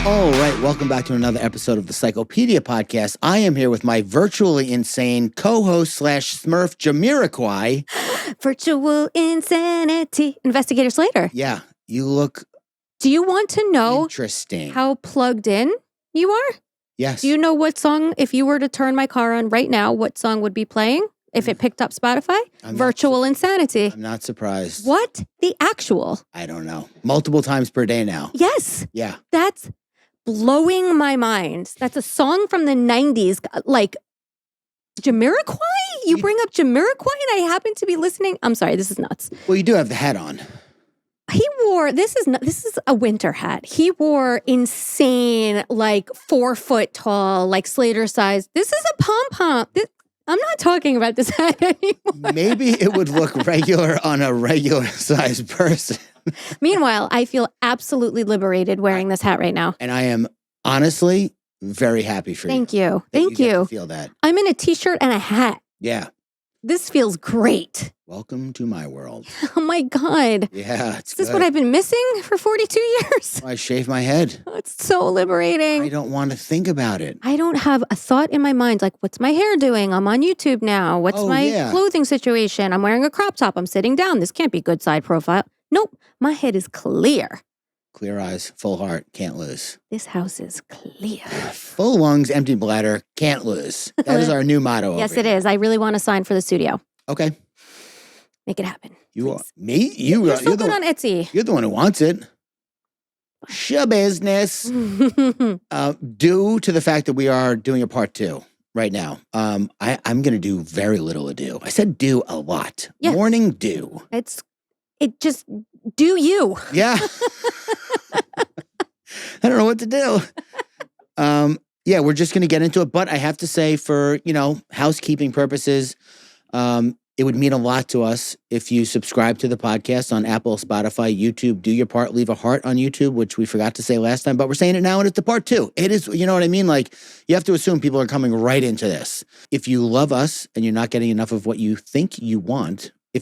All right, welcome back to another episode of the Psychopedia podcast. I am here with my virtually insane co-host / Smurf Jamiroquai. Virtual insanity. Investigator Slater. Yeah, you look Do you want to know interesting. how plugged in you are? Yes. Do you know what song, if you were to turn my car on right now, what song would be playing if it picked up Spotify? Virtual insanity. I'm not surprised. What the actual? I don't know. Multiple times per day now. Yes. Yeah. That's blowing my mind. That's a song from the 90s. Like, Jamiroquai? You bring up Jamiroquai and I happen to be listening. I'm sorry, this is nuts. Well, you do have the hat on. He wore, this is a winter hat. He wore insane, like 4 foot tall, like Slater size. This is a pom-pom. I'm not talking about this hat anymore. Maybe it would look regular on a regular sized person. Meanwhile, I feel absolutely liberated wearing this hat right now. And I am honestly very happy for you. Thank you. That Thank you. Get you. to feel that. I'm in a t-shirt and a hat. Yeah. This feels great. Welcome to my world. Oh my God. Yeah, it's Is this good. what I've been missing for 42 years? I shave my head. Oh, it's so liberating. I don't want to think about it. I don't have a thought in my mind like, what's my hair doing? I'm on YouTube now. What's my clothing situation? I'm wearing a crop top. I'm sitting down. This can't be good side profile. Nope. My head is clear. Clear eyes, full heart, can't lose. This house is clear. Full lungs, empty bladder, can't lose. That is our new motto. Yes, it is. I really want to sign for the studio. Okay. Make it happen. You are me? You're so good on Etsy. You're the one who wants it. Show business. Due to the fact that we are doing a part 2 right now, I'm going to do very little ado. I said do a lot. Yeah. Morning dew. It just do you. Yeah. I don't know what to do. Yeah, we're just going to get into it. But I have to say for, housekeeping purposes, it would mean a lot to us if you subscribe to the podcast on Apple, Spotify, YouTube. Do your part. Leave a heart on YouTube, which we forgot to say last time, but we're saying it now and it's the part 2. It is, you know what I mean? Like, you have to assume people are coming right into this. If you love us and you're not getting enough of what you think you want, you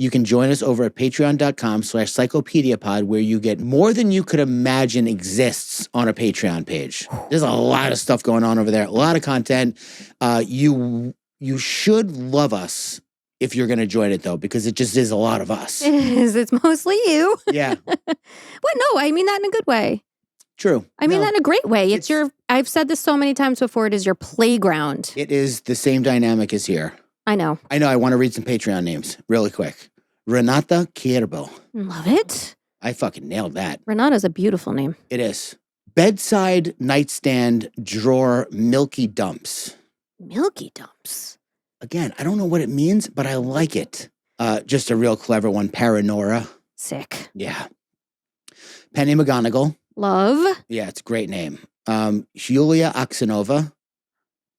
can join us over at patreon.com/psychopediapod, where you get more than you could imagine exists on a Patreon page. There's a lot of stuff going on over there, a lot of content. You should love us if you're going to join it, though, because it just is a lot of us. It is. It's mostly you. Yeah. What? No, I mean that in a good way. True. I mean that in a great way. I've said this so many times before, it is your playground. It is the same dynamic as here. I know. I want to read some Patreon names really quick. Renata Kierbo. Love it. I fucking nailed that. Renata's a beautiful name. It is. Bedside nightstand drawer Milky Dumps. Milky Dumps. Again, I don't know what it means, but I like it. Just a real clever one. Paranora. Sick. Yeah. Penny McGonigal. Love. Yeah, it's a great name. Julia Oxenova.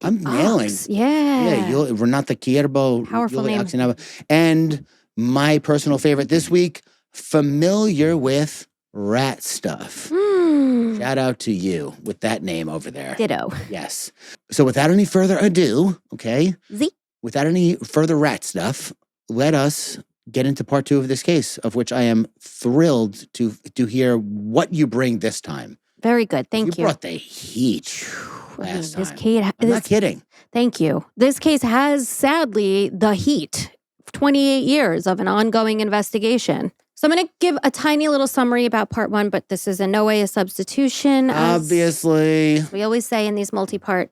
I'm nailing. Yeah. Yeah, Renata Kierbo. Powerful Julia name. Oxenova. And my personal favorite this week, familiar with rat stuff. Shout out to you with that name over there. Ditto. Yes. So without any further ado, okay? Without any further rat stuff, let us get into part 2 of this case, of which I am thrilled to hear what you bring this time. Very good. Thank you. You brought the heat last time. I'm not kidding. Thank you. This case has, sadly, the heat. 28 years of an ongoing investigation. So I'm going to give a tiny little summary about part 1, but this is in no way a substitution. Obviously. We always say in these multi-part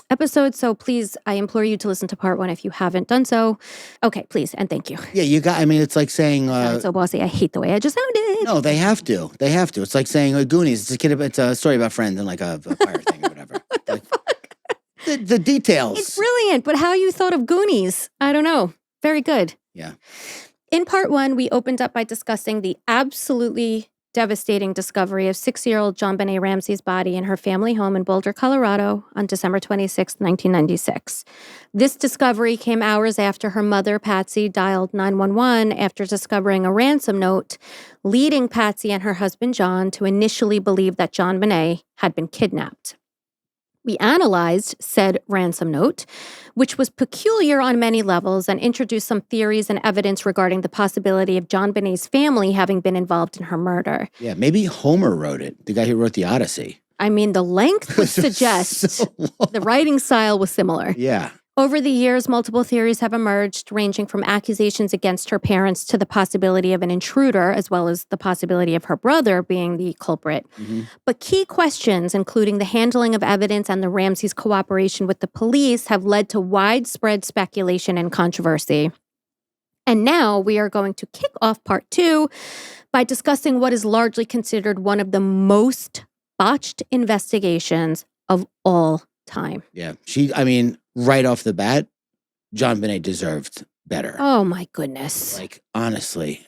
episodes, so please, I implore you to listen to part 1 if you haven't done so. Okay, please, and thank you. Yeah, it's like saying... Sounded so bossy. I hate the way I just sounded. No, they have to. It's like saying Goonies. It's a story about friends and like a fire thing or whatever. What the fuck? The details. It's brilliant, but how you thought of Goonies, I don't know. Very good. Yeah. In part 1, we opened up by discussing the absolutely devastating discovery of 6-year-old JonBenét Ramsey's body in her family home in Boulder, Colorado on December 26, 1996. This discovery came hours after her mother, Patsy, dialed 911 after discovering a ransom note, leading Patsy and her husband, John, to initially believe that JonBenét had been kidnapped. We analyzed said ransom note, which was peculiar on many levels and introduced some theories and evidence regarding the possibility of JonBenét's family having been involved in her murder. Yeah, maybe Homer wrote it, the guy who wrote the Odyssey. I mean, the length would suggest the writing style was similar. Yeah. Over the years, multiple theories have emerged, ranging from accusations against her parents to the possibility of an intruder, as well as the possibility of her brother being the culprit. Mm-hmm. But key questions, including the handling of evidence and the Ramseys' cooperation with the police, have led to widespread speculation and controversy. And now we are going to kick off part 2 by discussing what is largely considered one of the most botched investigations of all time. Yeah. Right off the bat, JonBenét deserved better. Oh, my goodness. Like, honestly.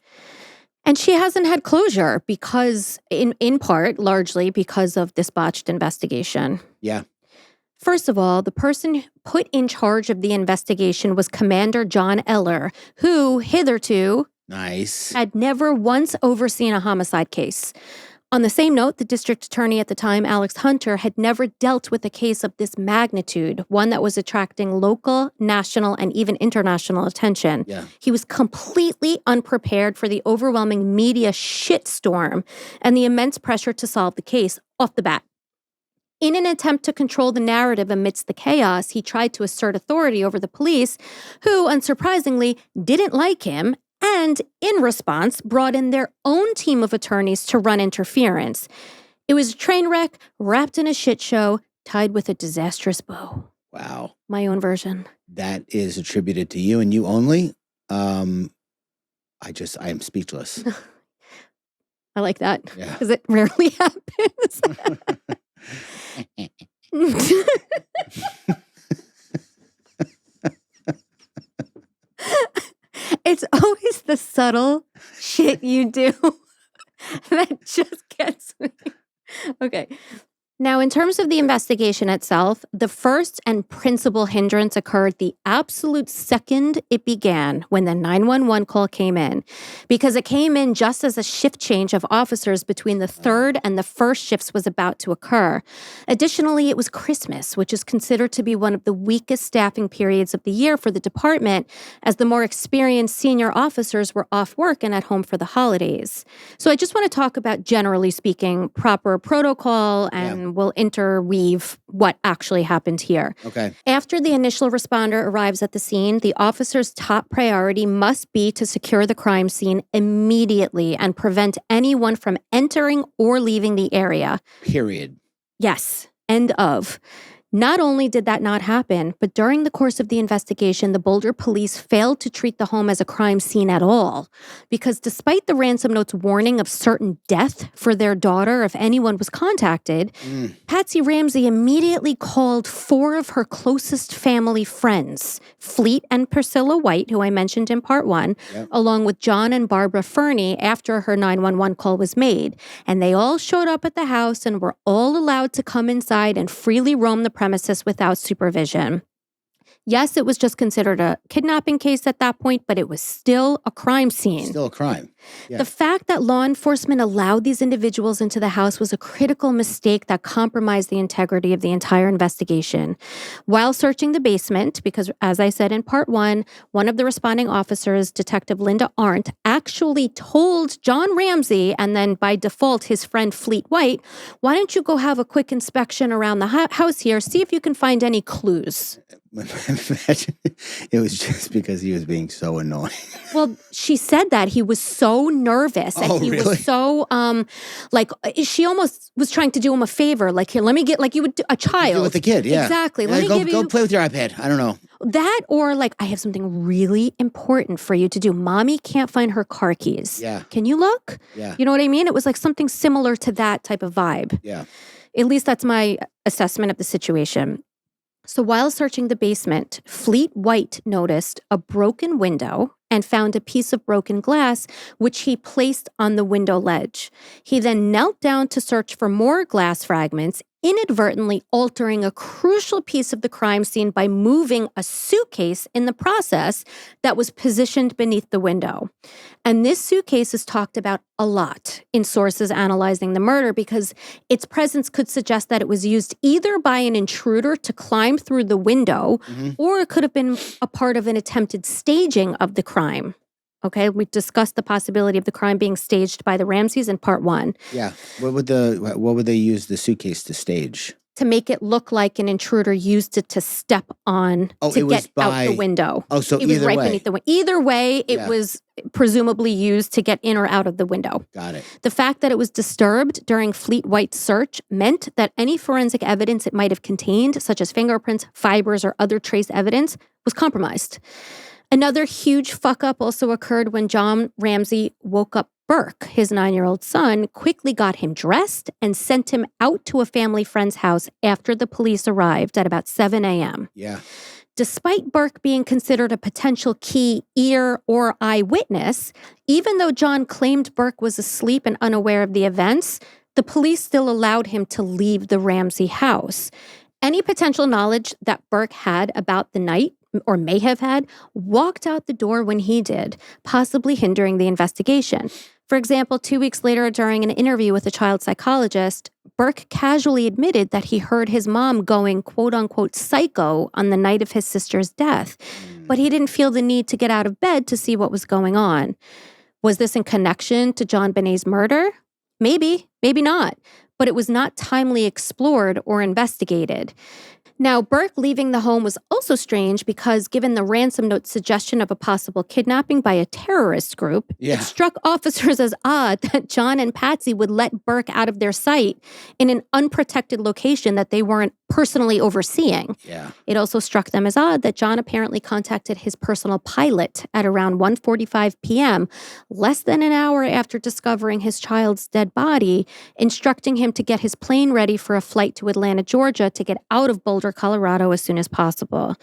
And she hasn't had closure because, in part, largely because of this botched investigation. Yeah. First of all, the person put in charge of the investigation was Commander John Eller, who hitherto had never once overseen a homicide case. On the same note, the district attorney at the time, Alex Hunter, had never dealt with a case of this magnitude, one that was attracting local, national, and even international attention. Yeah. He was completely unprepared for the overwhelming media shitstorm and the immense pressure to solve the case off the bat. In an attempt to control the narrative amidst the chaos, he tried to assert authority over the police, who, unsurprisingly, didn't like him, and in response, brought in their own team of attorneys to run interference. It was a train wreck wrapped in a shit show, tied with a disastrous bow. Wow. My own version. That is attributed to you and you only. I am speechless. I like that. Yeah. Because it rarely happens. It's always the subtle shit you do that just gets me. Okay. Now, in terms of the investigation itself, the first and principal hindrance occurred the absolute second it began when the 911 call came in, because it came in just as a shift change of officers between the third and the first shifts was about to occur. Additionally, it was Christmas, which is considered to be one of the weakest staffing periods of the year for the department, as the more experienced senior officers were off work and at home for the holidays. So I just want to talk about, generally speaking, proper protocol and we'll interweave what actually happened here. Okay. After the initial responder arrives at the scene, the officer's top priority must be to secure the crime scene immediately and prevent anyone from entering or leaving the area. Period. Yes. End of. Not only did that not happen, but during the course of the investigation, the Boulder police failed to treat the home as a crime scene at all. Because despite the ransom note's warning of certain death for their daughter if anyone was contacted, Patsy Ramsey immediately called 4 of her closest family friends, Fleet and Priscilla White, who I mentioned in part 1, along with John and Barbara Fernie after her 911 call was made. And they all showed up at the house and were all allowed to come inside and freely roam the premises without supervision. Yes, it was just considered a kidnapping case at that point, but it was still a crime scene. Still a crime. Yeah. The fact that law enforcement allowed these individuals into the house was a critical mistake that compromised the integrity of the entire investigation. While searching the basement, because as I said in part 1, one of the responding officers, Detective Linda Arndt, actually told John Ramsey, and then by default his friend Fleet White, why don't you go have a quick inspection around the house here, see if you can find any clues. Imagine it was just because he was being so annoying. Well, she said that he was so nervous and he was so she almost was trying to do him a favor. Like, here, let me get, like you would do a child. Do with the kid, yeah. Exactly. Yeah, Let me give go you play with your iPad. I don't know. that, or like, I have something really important for you to do. Mommy can't find her car keys. Yeah. Can you look? Yeah. You know what I mean? It was like something similar to that type of vibe. Yeah. At least that's my assessment of the situation. So while searching the basement, Fleet White noticed a broken window and found a piece of broken glass, which he placed on the window ledge. He then knelt down to search for more glass fragments inadvertently altering a crucial piece of the crime scene by moving a suitcase in the process that was positioned beneath the window. And this suitcase is talked about a lot in sources analyzing the murder because its presence could suggest that it was used either by an intruder to climb through the window, or it could have been a part of an attempted staging of the crime. Okay, we discussed the possibility of the crime being staged by the Ramseys in part 1. Yeah. What would they use the suitcase to stage? To make it look like an intruder used it to step on to get out the window. Oh, so it was either right way. beneath the window. Either way, it was presumably used to get in or out of the window. Got it. The fact that it was disturbed during Fleet White's search meant that any forensic evidence it might have contained, such as fingerprints, fibers, or other trace evidence, was compromised. Another huge fuck-up also occurred when John Ramsey woke up Burke, his 9-year-old son, quickly got him dressed and sent him out to a family friend's house after the police arrived at about 7 a.m. Yeah. Despite Burke being considered a potential key ear or eyewitness, even though John claimed Burke was asleep and unaware of the events, the police still allowed him to leave the Ramsey house. Any potential knowledge that Burke had about the night, or may have had, walked out the door when he did, possibly hindering the investigation. For example, 2 weeks later, during an interview with a child psychologist, Burke casually admitted that he heard his mom going, quote unquote, psycho on the night of his sister's death, but he didn't feel the need to get out of bed to see what was going on. Was this in connection to JonBenét's murder? Maybe, maybe not, but it was not timely explored or investigated. Now, Burke leaving the home was also strange because given the ransom note's suggestion of a possible kidnapping by a terrorist group, it struck officers as odd that John and Patsy would let Burke out of their sight in an unprotected location that they weren't personally overseeing. Yeah. It also struck them as odd that John apparently contacted his personal pilot at around 1:45 p.m., less than an hour after discovering his child's dead body, instructing him to get his plane ready for a flight to Atlanta, Georgia to get out of Boulder, Colorado as soon as possible.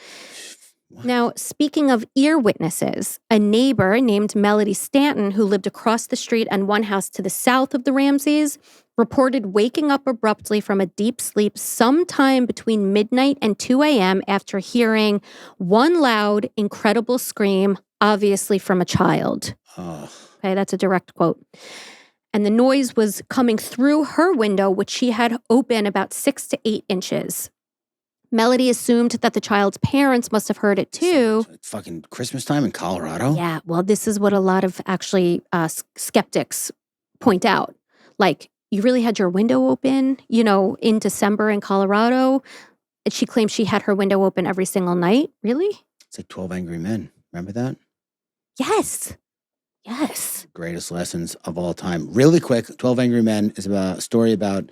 Now, speaking of ear witnesses, a neighbor named Melody Stanton, who lived across the street and one house to the south of the Ramseys, reported waking up abruptly from a deep sleep sometime between midnight and 2 a.m. after hearing one loud, incredible scream, obviously from a child. Oh. Okay, that's a direct quote. And the noise was coming through her window, which she had open about 6 to 8 inches. Melody assumed that the child's parents must have heard it too. It's fucking Christmas time in Colorado? Yeah, well, this is what a lot of actually skeptics point out. Like, you really had your window open, in December in Colorado. She claims she had her window open every single night. Really? It's like 12 Angry Men. Remember that? Yes. Greatest lessons of all time. Really quick, 12 Angry Men is about a story about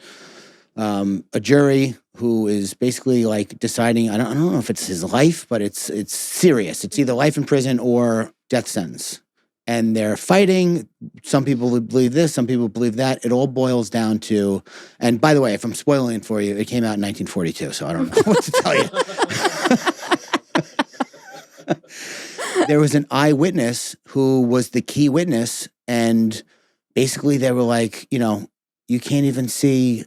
a jury who is basically like deciding, I don't know if it's his life, but it's serious. It's either life in prison or death sentence. And they're fighting. Some people believe this, some people believe that. It all boils down to, and by the way, if I'm spoiling it for you, it came out in 1942, so I don't know what to tell you. There was an eyewitness who was the key witness, and basically they were like, you can't even see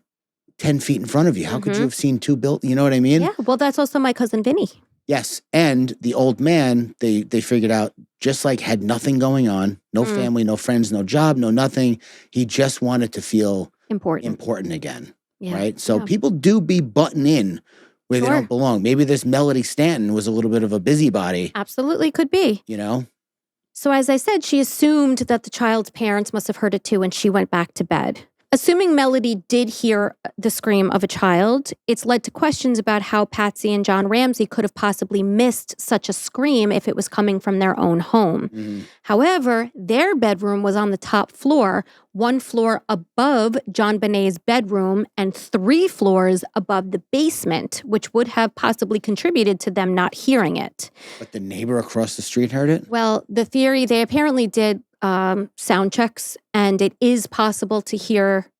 10 feet in front of you. How could you have seen two buildings? You know what I mean? Yeah, well, that's also my cousin Vinny. Yes, and the old man, they figured out, just like had nothing going on, no family, no friends, no job, no nothing. He just wanted to feel important again, right? So people do be butting in where they don't belong. Maybe this Melody Stanton was a little bit of a busybody. Absolutely could be. So as I said, she assumed that the child's parents must have heard it too, and she went back to bed. Assuming Melody did hear the scream of a child, it's led to questions about how Patsy and John Ramsey could have possibly missed such a scream if it was coming from their own home. However, their bedroom was on the top floor, 1 floor above JonBenét's bedroom and 3 floors above the basement, which would have possibly contributed to them not hearing it. But the neighbor across the street heard it? Well, the theory, they apparently did sound checks, and it is possible to hear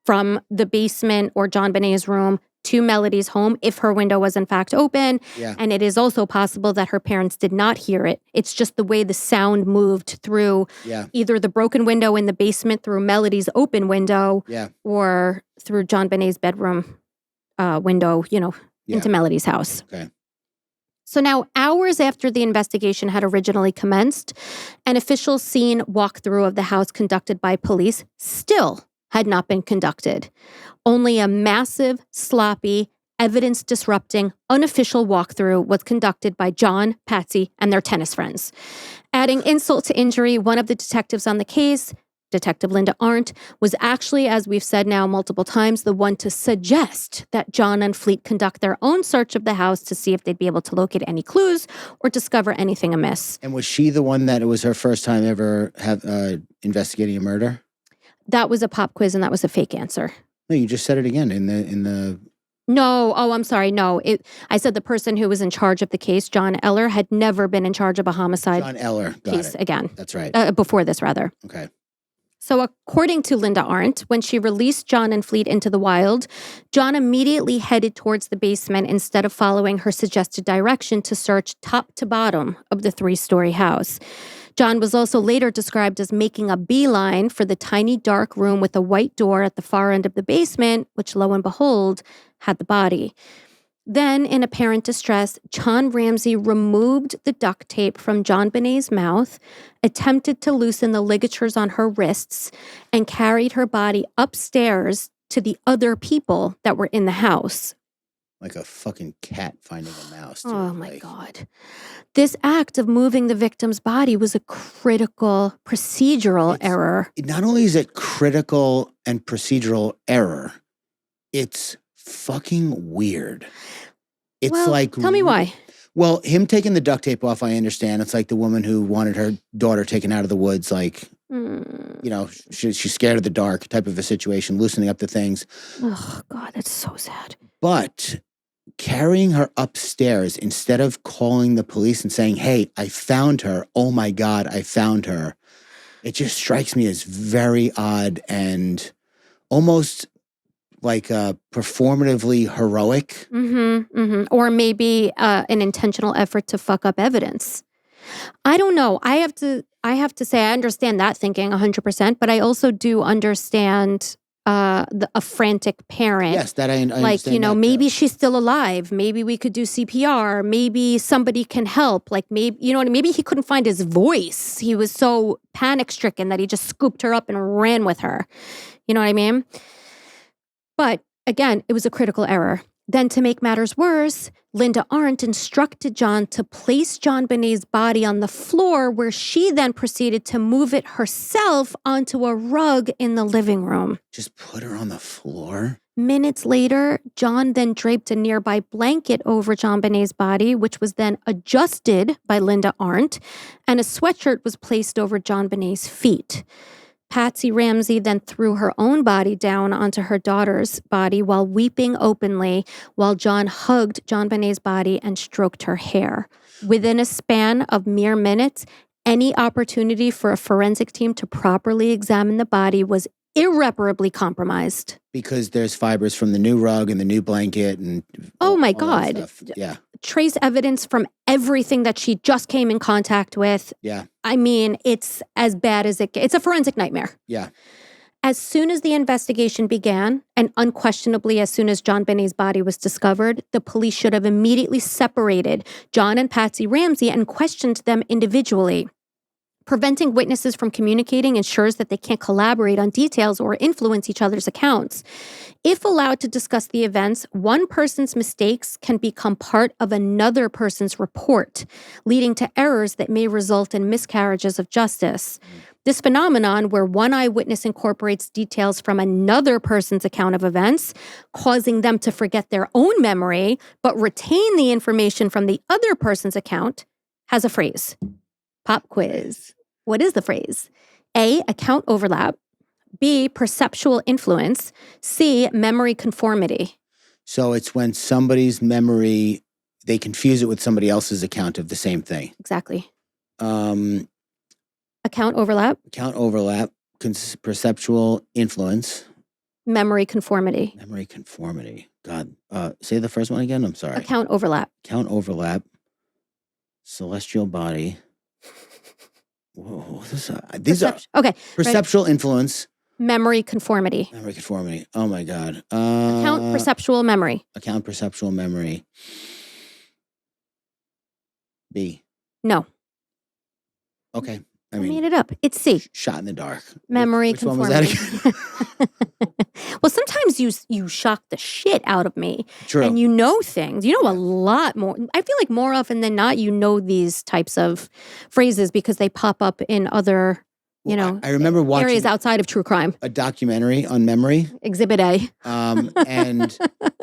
from the basement or JonBenét's room to Melody's home if her window was in fact open. Yeah. And it is also possible that her parents did not hear it. It's just the way the sound moved through either the broken window in the basement through Melody's open window or through JonBenét's bedroom window, into Melody's house. Okay. So now, hours after the investigation had originally commenced, an official scene walkthrough of the house conducted by police still had not been conducted. Only a massive, sloppy, evidence-disrupting, unofficial walkthrough was conducted by John, Patsy, and their tennis friends. Adding insult to injury, one of the detectives on the case, Detective Linda Arndt, was actually, as we've said now multiple times, the one to suggest that John and Fleet conduct their own search of the house to see if they'd be able to locate any clues or discover anything amiss. And was she the one that it was her first time ever investigating a murder? That was a pop quiz, and that was a fake answer. No, you just said it again in the. No, I'm sorry. No, I said the person who was in charge of the case, John Eller, had never been in charge of a homicide John Eller, case again. That's right. Before this, rather. Okay. So according to Linda Arndt, when she released John and Fleet into the wild, John immediately headed towards the basement instead of following her suggested direction to search top to bottom of the 3-story house. John was also later described as making a beeline for the tiny dark room with a white door at the far end of the basement, which lo and behold, had the body. Then, in apparent distress, John Ramsey removed the duct tape from JonBenét's mouth, attempted to loosen the ligatures on her wrists, and carried her body upstairs to the other people that were in the house. Like a fucking cat finding a mouse. Oh, my God. This act of moving the victim's body was a critical procedural error. Not only is it critical and procedural error, it's fucking weird. It's tell me why. Well, him taking the duct tape off, I understand. It's like the woman who wanted her daughter taken out of the woods, she's scared of the dark type of a situation, loosening up the things. Oh, God, that's so sad. But carrying her upstairs instead of calling the police and saying, hey, I found her. Oh my God, I found her. It just strikes me as very odd and almost like performatively heroic. Or maybe an intentional effort to fuck up evidence. I don't know. I have to say I understand that thinking 100%, but I also do understand a frantic parent. Yes, that I understand. Maybe she's still alive. Maybe we could do CPR. Maybe somebody can help. Like maybe, maybe he couldn't find his voice. He was so panic stricken that he just scooped her up and ran with her. You know what I mean? But again, it was a critical error. Then to make matters worse, Linda Arndt instructed John to place JonBenét's body on the floor, where she then proceeded to move it herself onto a rug in the living room. Just put her on the floor? Minutes later, John then draped a nearby blanket over JonBenét's body, which was then adjusted by Linda Arndt, and a sweatshirt was placed over JonBenét's feet. Patsy Ramsey then threw her own body down onto her daughter's body while weeping openly, while John hugged JonBenét's body and stroked her hair. Within a span of mere minutes, any opportunity for a forensic team to properly examine the body was irreparably compromised. Because there's fibers from the new rug and the new blanket and oh my God. Yeah. Trace evidence from everything that she just came in contact with. Yeah. I mean, it's as bad as it gets. It's a forensic nightmare. Yeah. As soon as the investigation began, and unquestionably as soon as JonBenét's body was discovered, the police should have immediately separated John and Patsy Ramsey and questioned them individually. Preventing witnesses from communicating ensures that they can't collaborate on details or influence each other's accounts. If allowed to discuss the events, one person's mistakes can become part of another person's report, leading to errors that may result in miscarriages of justice. This phenomenon, where one eyewitness incorporates details from another person's account of events, causing them to forget their own memory, but retain the information from the other person's account, has a phrase. Pop quiz. What is the phrase? A, account overlap. B, perceptual influence. C, memory conformity. So it's when somebody's memory, they confuse it with somebody else's account of the same thing. Exactly. Account overlap. Account overlap. Perceptual influence. Memory conformity. Memory conformity. God. Say the first one again. I'm sorry. Account overlap. Account overlap. Celestial body. Whoa, these are okay. perceptual influence. Memory conformity. Memory conformity. Oh my God. Account perceptual memory. Account perceptual memory. B. No. Okay. I I mean, made it up. It's C. Shot in the dark. Memory Which one was that conformity. again? Well, sometimes you shock the shit out of me. True. And you know things. You know a lot more. I feel like more often than not, you know these types of phrases because they pop up in other, I remember watching areas outside of true crime. a documentary on memory. Exhibit A. And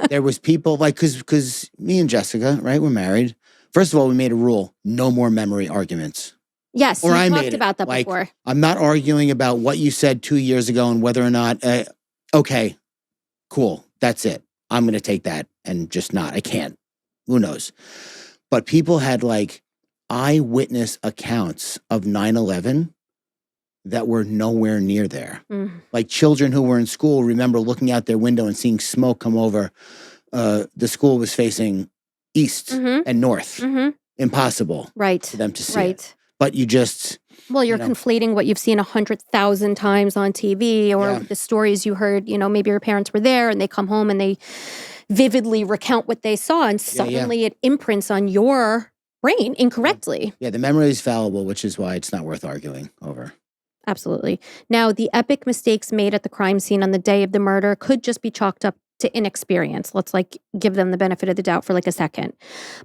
there was people like, because me and Jessica, right, we're married. First of all, we made a rule: no more memory arguments. Yes, Or you I talked made it. about that Like, before. I'm not arguing about what you said 2 years ago and whether or not, okay, cool, that's it. I'm going to take that and just not. I can't. Who knows? But people had like eyewitness accounts of 9/11 that were nowhere near there. Like children who were in school remember looking out their window and seeing smoke come over. The school was facing east and north. Impossible for them to see it. But you just... Well, you're conflating what you've seen 100,000 times on TV or the stories you heard, maybe your parents were there and they come home and they vividly recount what they saw and suddenly it imprints on your brain incorrectly. Yeah, the memory is fallible, which is why it's not worth arguing over. Absolutely. Now, the epic mistakes made at the crime scene on the day of the murder could just be chalked up to inexperience. Let's give them the benefit of the doubt for a second.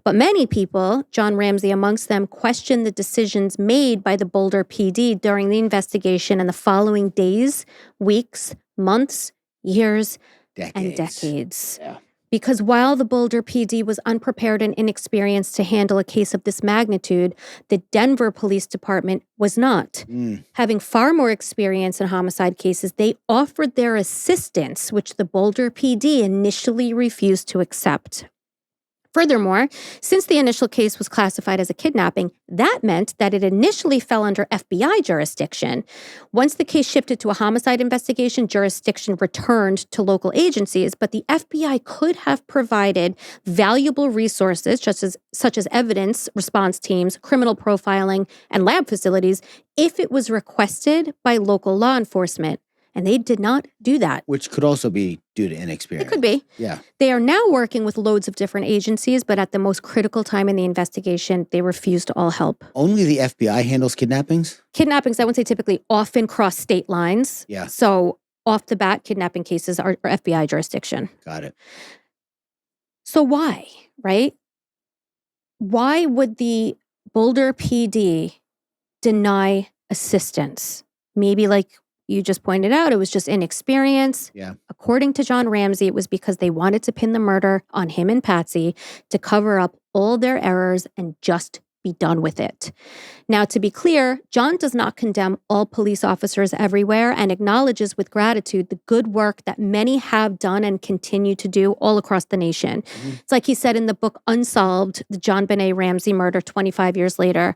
But many people, John Ramsey amongst them, questioned the decisions made by the Boulder PD during the investigation in the following days, weeks, months, years, and decades. Yeah. Because while the Boulder PD was unprepared and inexperienced to handle a case of this magnitude, the Denver Police Department was not. Having far more experience in homicide cases, they offered their assistance, which the Boulder PD initially refused to accept. Furthermore, since the initial case was classified as a kidnapping, that meant that it initially fell under FBI jurisdiction. Once the case shifted to a homicide investigation, jurisdiction returned to local agencies, but the FBI could have provided valuable resources such as evidence response teams, criminal profiling, and lab facilities if it was requested by local law enforcement. And they did not do that. Which could also be due to inexperience. It could be. Yeah. They are now working with loads of different agencies, but at the most critical time in the investigation, they refused all help. Only the FBI handles kidnappings? Kidnappings, I would say, typically often cross state lines. Yeah. So off the bat, kidnapping cases are FBI jurisdiction. Got it. So why, right? Why would the Boulder PD deny assistance? Maybe like you just pointed out, it was just inexperience. Yeah. According to John Ramsey, it was because they wanted to pin the murder on him and Patsy to cover up all their errors and just be done with it. Now, to be clear, John does not condemn all police officers everywhere and acknowledges with gratitude the good work that many have done and continue to do all across the nation. It's like he said in the book Unsolved, the JonBenét Ramsey murder 25 years later,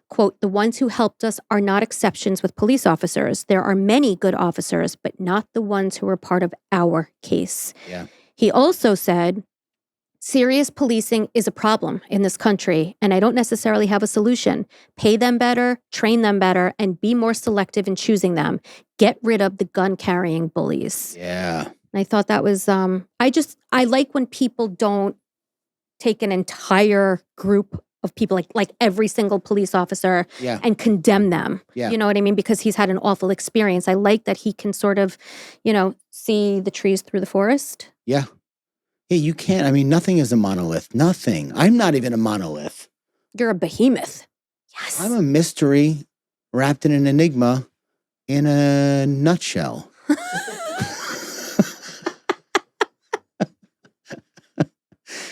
quote, "The ones who helped us are not exceptions with police officers. There are many good officers, but not the ones who were part of our case." Yeah. He also said, "Serious policing is a problem in this country, and I don't necessarily have a solution. Pay them better, train them better, and be more selective in choosing them. Get rid of the gun-carrying bullies." Yeah. And I thought that was, I like when people don't take an entire group of people, like every single police officer, and condemn them. Yeah. You know what I mean? Because he's had an awful experience. I like that he can sort of, see the trees through the forest. Yeah. Yeah, you can't. I mean, nothing is a monolith. Nothing. I'm not even a monolith. You're a behemoth. Yes. I'm a mystery wrapped in an enigma in a nutshell.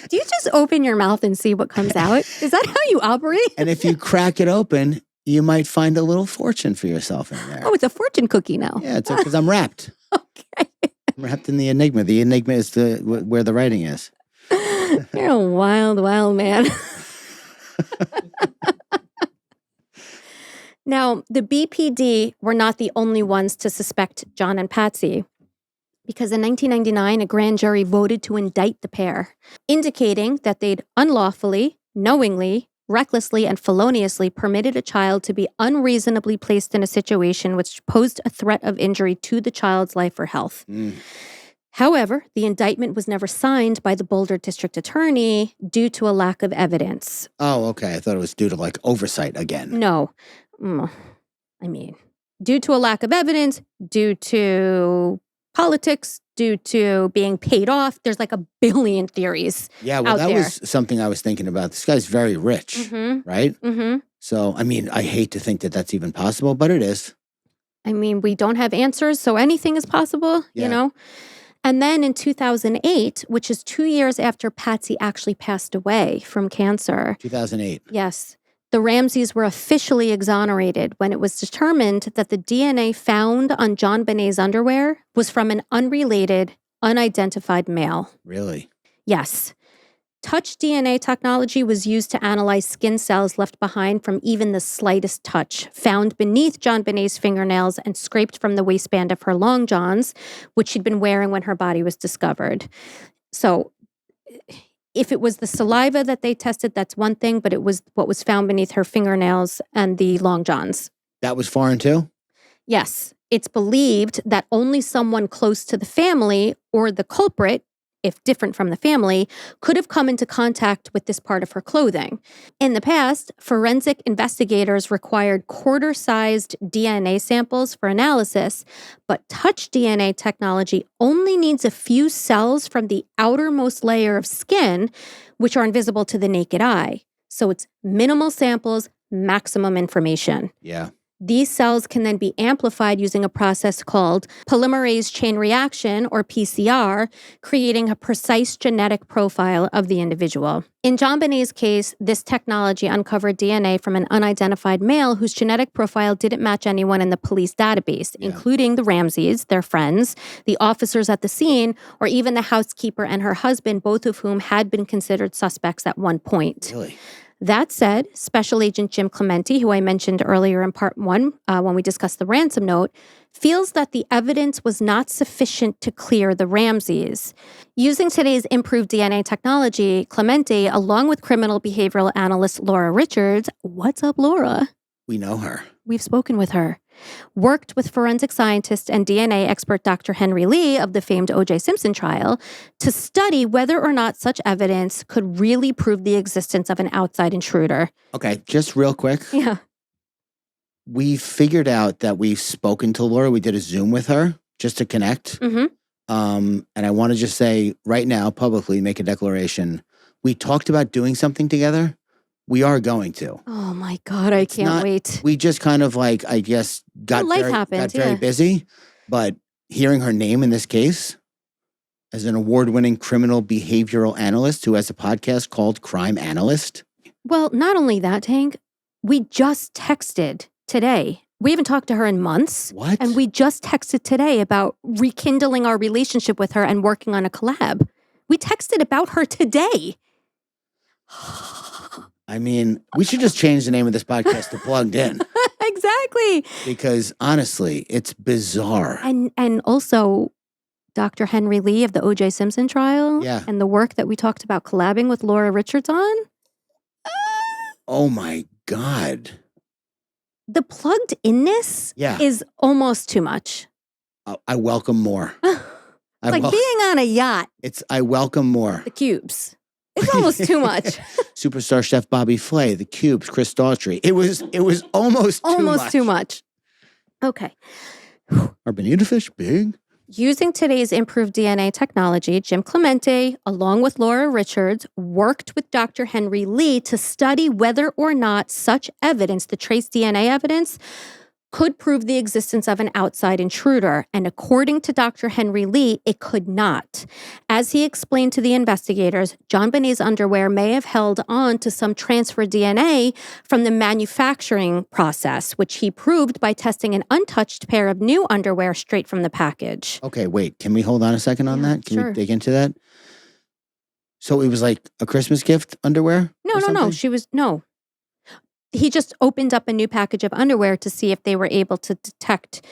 Do you just open your mouth and see what comes out? Is that how you operate? And if you crack it open, you might find a little fortune for yourself in there. Oh, it's a fortune cookie now. Yeah, it's because I'm wrapped. Okay. I'm wrapped in the enigma. The enigma is where the writing is. You're a wild, wild man. Now, the BPD were not the only ones to suspect John and Patsy, because in 1999, a grand jury voted to indict the pair, indicating that they'd unlawfully, knowingly recklessly and feloniously permitted a child to be unreasonably placed in a situation which posed a threat of injury to the child's life or health. However, the indictment was never signed by the Boulder District Attorney due to a lack of evidence. Oh, okay. I thought it was due to like oversight again. No. Due to a lack of evidence, due to politics, due to being paid off. There's like a billion theories. Yeah, well, out that there. was something I was thinking about. This guy's very rich, right? So, I mean, I hate to think that that's even possible, but it is. I mean, we don't have answers, so anything is possible, you know? And then in 2008, which is 2 years after Patsy actually passed away from cancer. 2008. Yes. The Ramseys were officially exonerated when it was determined that the DNA found on JonBenét's underwear was from an unrelated, unidentified male. Really? Yes. Touch DNA technology was used to analyze skin cells left behind from even the slightest touch, found beneath JonBenét's fingernails and scraped from the waistband of her long johns, which she'd been wearing when her body was discovered. So if it was the saliva that they tested, that's one thing, but it was what was found beneath her fingernails and the long johns. That was foreign too? Yes. It's believed that only someone close to the family or the culprit, if different from the family, could have come into contact with this part of her clothing. In the past, forensic investigators required quarter-sized DNA samples for analysis, but touch DNA technology only needs a few cells from the outermost layer of skin, which are invisible to the naked eye. So it's minimal samples, maximum information. Yeah. These cells can then be amplified using a process called polymerase chain reaction, or PCR, creating a precise genetic profile of the individual. In JonBenét's case, this technology uncovered DNA from an unidentified male whose genetic profile didn't match anyone in the police database, including the Ramseys, their friends, the officers at the scene, or even the housekeeper and her husband, both of whom had been considered suspects at one point. Really? That said, Special Agent Jim Clemente, who I mentioned earlier in part 1 when we discussed the ransom note, feels that the evidence was not sufficient to clear the Ramseys. Using today's improved DNA technology, Clemente, along with criminal behavioral analyst Laura Richards, what's up, Laura? We know her. We've spoken with her. Worked with forensic scientist and DNA expert Dr. Henry Lee of the famed O.J. Simpson trial to study whether or not such evidence could really prove the existence of an outside intruder. Okay, just real quick. Yeah. We figured out that we've spoken to Laura. We did a Zoom with her just to connect. And I want to just say right now, publicly, make a declaration. We talked about doing something together. We are going to. Oh my God, I can't wait. We just kind of like, I guess, got very busy. But hearing her name in this case as an award-winning criminal behavioral analyst who has a podcast called Crime Analyst. Well, not only that, Tank, we just texted today. We haven't talked to her in months. What? And we just texted today about rekindling our relationship with her and working on a collab. We texted about her today. I mean, we should just change the name of this podcast to Plugged In. Exactly. Because honestly, it's bizarre. And also Dr. Henry Lee of the O.J. Simpson trial. Yeah. And the work that we talked about collabing with Laura Richards on. Oh my God. The plugged inness is almost too much. I welcome more. Like being on a yacht. I welcome more. The cubes. It's almost too much. Superstar chef Bobby Flay, the cubes, Chris Daughtry. It was almost too much. Almost too much. Okay. Are bonita fish big? Using today's improved DNA technology, Jim Clemente, along with Laura Richards, worked with Dr. Henry Lee to study whether or not such evidence, the trace DNA evidence, could prove the existence of an outside intruder. And according to Dr. Henry Lee, it could not. As he explained to the investigators, JonBenét's underwear may have held on to some transfer DNA from the manufacturing process, which he proved by testing an untouched pair of new underwear straight from the package. Okay, wait. Can we hold on a second on that? Can we dig into that? So it was like a Christmas gift underwear? No. He just opened up a new package of underwear to see if they were able to detect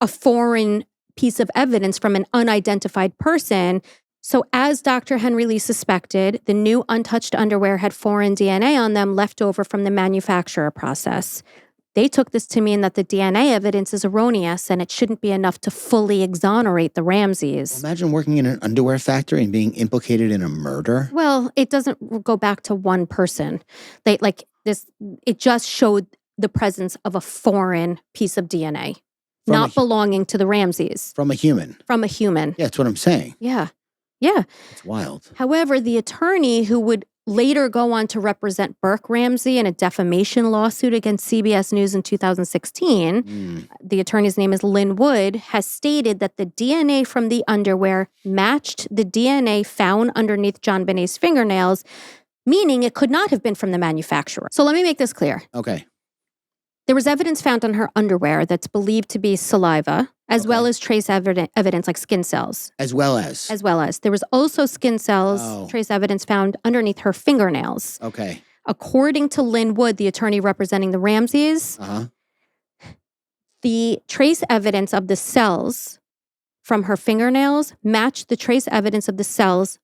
a foreign piece of evidence from an unidentified person. So as Dr. Henry Lee suspected, the new untouched underwear had foreign DNA on them left over from the manufacturer process. They took this to mean that the DNA evidence is erroneous and it shouldn't be enough to fully exonerate the Ramseys. Imagine working in an underwear factory and being implicated in a murder. Well, it doesn't go back to one person. It just showed the presence of a foreign piece of DNA, not belonging to the Ramseys. From a human. From a human. Yeah, that's what I'm saying. Yeah. It's wild. However, the attorney who would later go on to represent Burke Ramsey in a defamation lawsuit against CBS News in 2016, the attorney's name is Lynn Wood, has stated that the DNA from the underwear matched the DNA found underneath JonBenét's fingernails, meaning it could not have been from the manufacturer. So let me make this clear. Okay. There was evidence found on her underwear that's believed to be saliva, as well as trace evidence like skin cells. As well as. There was also skin cells, trace evidence found underneath her fingernails. Okay. According to Lynn Wood, the attorney representing the Ramseys, the trace evidence of the cells from her fingernails matched the trace evidence of the cells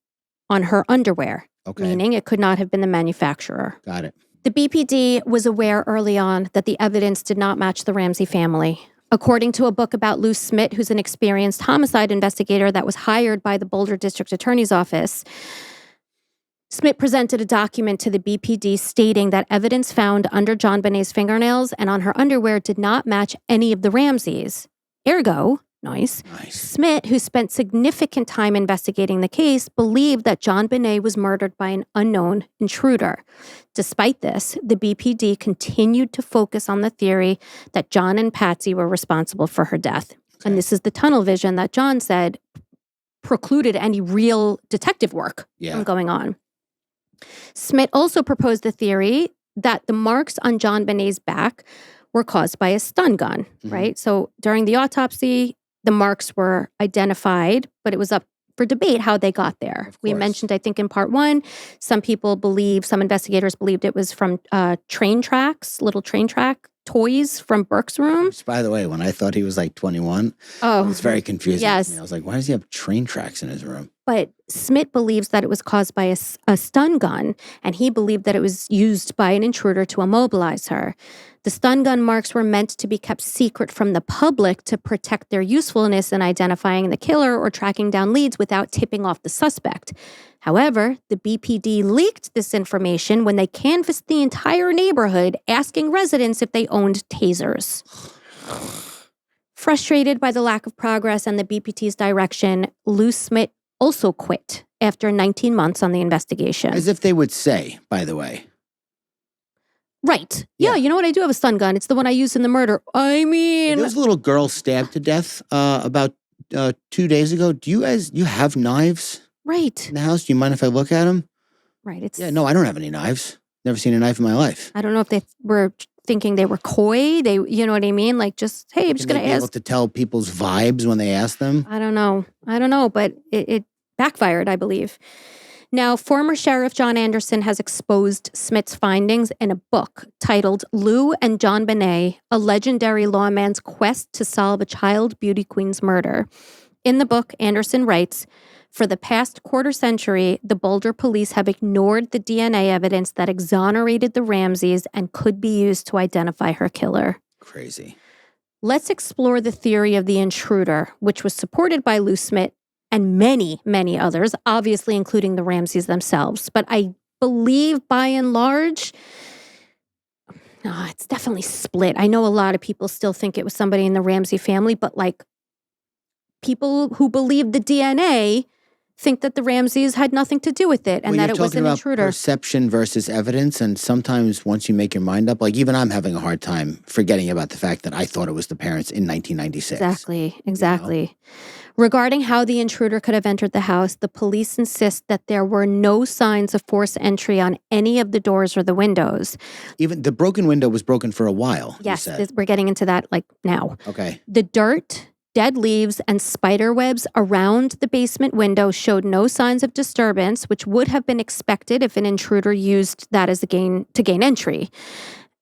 on her underwear, meaning it could not have been the manufacturer. Got it. The BPD was aware early on that the evidence did not match the Ramsey family. According to a book about Lou Smith, who's an experienced homicide investigator that was hired by the Boulder District Attorney's Office, Smith presented a document to the BPD stating that evidence found under JonBenét's fingernails and on her underwear did not match any of the Ramseys. Ergo, nice. Smith, who spent significant time investigating the case, believed that JonBenét was murdered by an unknown intruder. Despite this, the BPD continued to focus on the theory that John and Patsy were responsible for her death. And this is the tunnel vision that John said precluded any real detective work from going on. Smith also proposed the theory that the marks on JonBenét's back were caused by a stun gun, right? So during the autopsy, the marks were identified, but it was up for debate how they got there. We mentioned, I think in part one, some investigators believed it was from train tracks, little train track toys from Burke's room. Which, by the way, when I thought he was like 21, it was very confusing to me. I was like, why does he have train tracks in his room? But Smith believes that it was caused by a stun gun, and he believed that it was used by an intruder to immobilize her. The stun gun marks were meant to be kept secret from the public to protect their usefulness in identifying the killer or tracking down leads without tipping off the suspect. However, the BPD leaked this information when they canvassed the entire neighborhood, asking residents if they owned tasers. Frustrated by the lack of progress and the BPT's direction, Lou Smith also quit after 19 months on the investigation. As if they would say, by the way. Right. Yeah, you know what? I do have a stun gun. It's the one I used in the murder. I mean... There was a little girl stabbed to death about 2 days ago. Do you have knives? Right. In the house? Do you mind if I look at them? Right. Yeah, no, I don't have any knives. Never seen a knife in my life. I don't know if they were thinking they were coy. You know what I mean? Like just, hey, I'm just going to ask. Able to tell people's vibes when they ask them? I don't know, but it backfired, I believe. Now, former Sheriff John Anderson has exposed Smith's findings in a book titled Lou and JonBenét, A Legendary Lawman's Quest to Solve a Child Beauty Queen's Murder. In the book, Anderson writes, for the past quarter century, the Boulder police have ignored the DNA evidence that exonerated the Ramseys and could be used to identify her killer. Crazy. Let's explore the theory of the intruder, which was supported by Lou Smith and many, many others, obviously including the Ramseys themselves. But I believe by and large, it's definitely split. I know a lot of people still think it was somebody in the Ramsey family, but like people who believe the DNA think that the Ramseys had nothing to do with it and that it was an intruder. Perception versus evidence. And sometimes once you make your mind up, like even I'm having a hard time forgetting about the fact that I thought it was the parents in 1996. Exactly. You know? Regarding how the intruder could have entered the house, the police insist that there were no signs of forced entry on any of the doors or the windows. Even the broken window was broken for a while. Yes, we're getting into that like now. Okay. The dirt, dead leaves, and spider webs around the basement window showed no signs of disturbance, which would have been expected if an intruder used that as to gain entry.